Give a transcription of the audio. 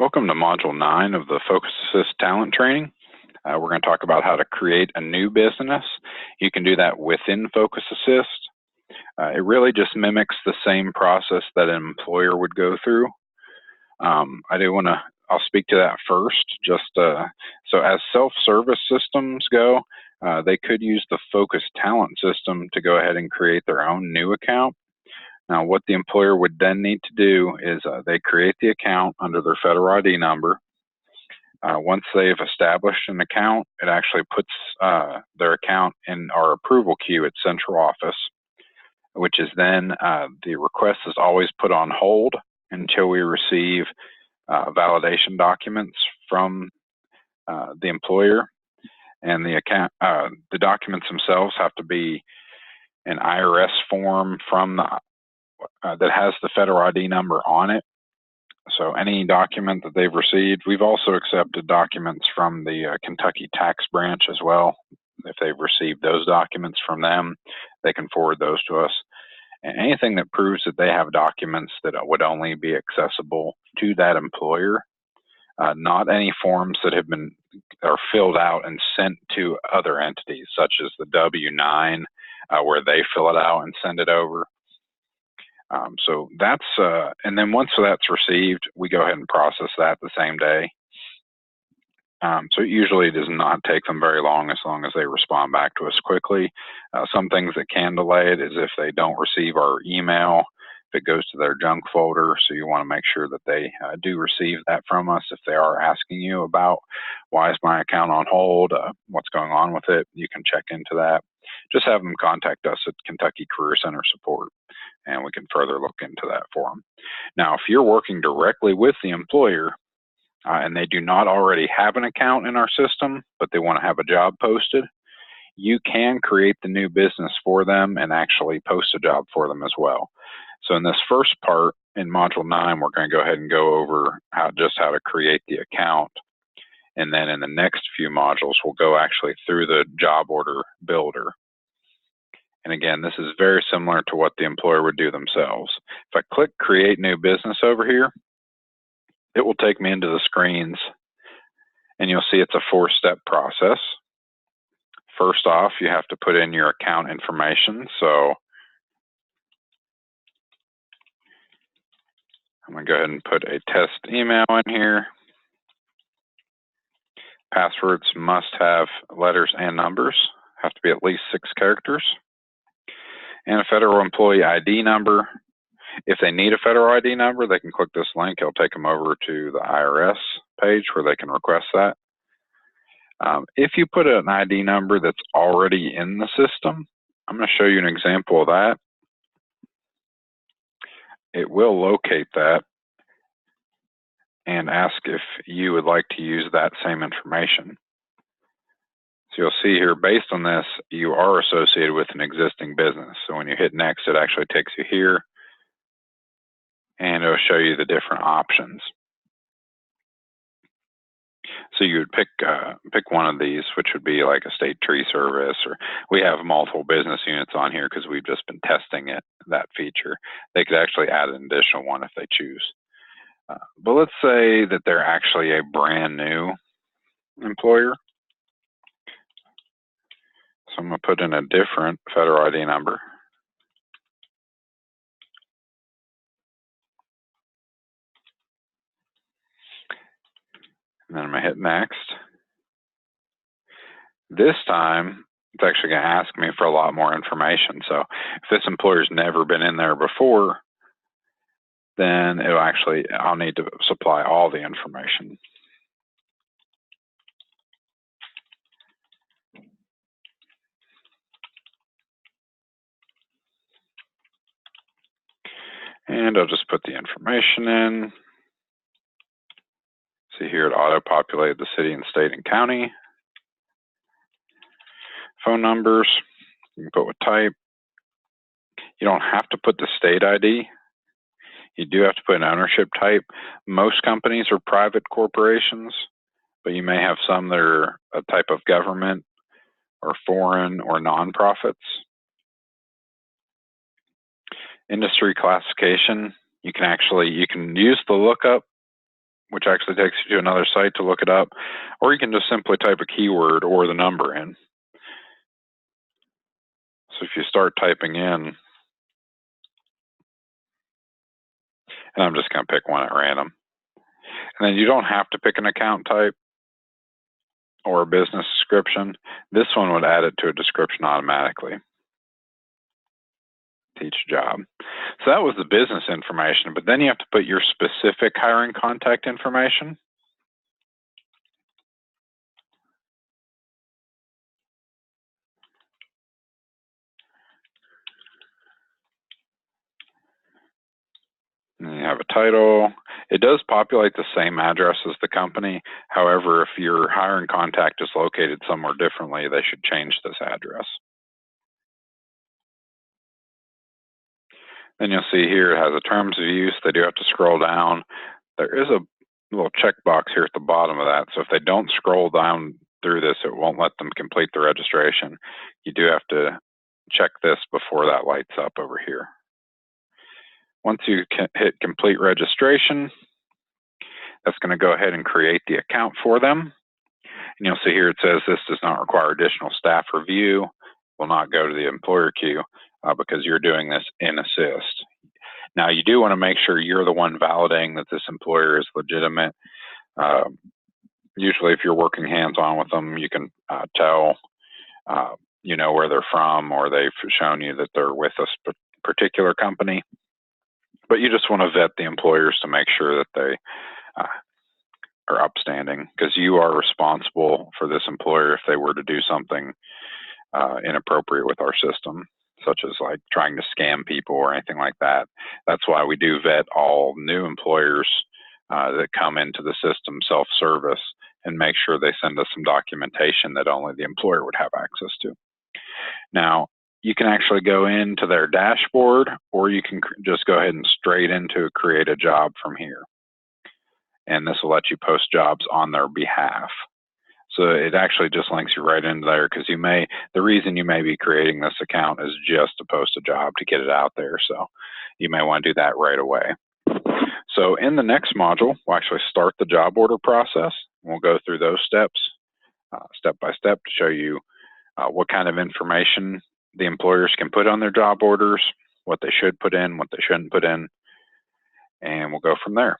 Welcome to Module 9 of the Focus Assist Talent Training. We're going to talk about how to create a new business. You can do that within Focus Assist. It really just mimics the same process that an employer would go through. I'll speak to that first. So as self-service systems go, they could use the Focus Talent system to go ahead and create their own new account. Now, what the employer would then need to do is they create the account under their federal ID number. Once they've established an account, it actually puts their account in our approval queue at central office, which is then the request is always put on hold until we receive validation documents from the employer. And the documents themselves have to be an IRS form from that has the federal ID number on it. So any document that they've received, we've also accepted documents from the Kentucky tax branch as well. If they've received those documents from them, they can forward those to us. And anything that proves that they have documents that would only be accessible to that employer, not any forms that are filled out and sent to other entities, such as the W-9, where they fill it out and send it over. So that's, and then once that's received, we go ahead and process that the same day. So usually it does not take them very long as they respond back to us quickly. Some things that can delay it is if they don't receive our email, if it goes to their junk folder. So you want to make sure that they do receive that from us. If they are asking you about why is my account on hold, what's going on with it, you can check into that. Just have them contact us at Kentucky Career Center Support, and we can further look into that for them. Now, if you're working directly with the employer and they do not already have an account in our system, but they want to have a job posted, you can create the new business for them and actually post a job for them as well. So in this first part, in Module 9, we're going to go ahead and go over how to create the account. And then in the next few modules, we'll go actually through the job order builder. And again, this is very similar to what the employer would do themselves. If I click Create New Business over here, it will take me into the screens, and you'll see it's a 4-step process. First off, you have to put in your account information. So I'm going to go ahead and put a test email in here. Passwords must have letters and numbers, have to be at least 6 characters. And a federal employee ID number. If they need a federal ID number, they can click this link. It'll take them over to the IRS page where they can request that. If you put an ID number that's already in the system, I'm going to show you an example of that. It will locate that and ask if you would like to use that same information. So you'll see here, based on this, you are associated with an existing business. So when you hit next, it actually takes you here, and it'll show you the different options. So you would pick one of these, which would be like a state tree service, or we have multiple business units on here because we've just been testing that feature. They could actually add an additional one if they choose. But let's say that they're actually a brand new employer. So I'm going to put in a different federal ID number. And then I'm going to hit next. This time, it's actually going to ask me for a lot more information. So if this employer's never been in there before, then I'll need to supply all the information. And I'll just put the information in. See here, it auto-populated the city and state and county. Phone numbers, you can put what type. You don't have to put the state ID. You do have to put an ownership type. Most companies are private corporations, but you may have some that are a type of government or foreign or nonprofits. Industry classification, you can use the lookup which actually takes you to another site to look it up, or you can just simply type a keyword or the number in. So if you start typing in, and I'm just going to pick one at random, and then you don't have to pick an account type or a business description. This one would add it to a description automatically. Each job. So that was the business information, but then you have to put your specific hiring contact information. And you have a title. It does populate the same address as the company. However, if your hiring contact is located somewhere differently, they should change this address. Then you'll see here it has a terms of use. They do have to scroll down. There is a little checkbox here at the bottom of that. So if they don't scroll down through this, it won't let them complete the registration. You do have to check this before that lights up over here. Once you hit complete registration, that's going to go ahead and create the account for them. And you'll see here it says this does not require additional staff review, will not go to the employer queue because you're doing this in Assist. Now you do want to make sure you're the one validating that this employer is legitimate. Usually if you're working hands-on with them, you can tell you know where they're from, or they've shown you that they're with a particular company. But you just want to vet the employers to make sure that they are upstanding, because you are responsible for this employer if they were to do something inappropriate with our system, such as like trying to scam people or anything like that. That's why we do vet all new employers that come into the system self-service and make sure they send us some documentation that only the employer would have access to. Now, you can actually go into their dashboard, or you can just go ahead and straight into create a job from here. And this will let you post jobs on their behalf. So it actually just links you right into there, because the reason you may be creating this account is just to post a job to get it out there. So you may want to do that right away. So in the next module, we'll actually start the job order process. We'll go through those steps step by step to show you what kind of information the employers can put on their job orders, what they should put in, what they shouldn't put in, and we'll go from there.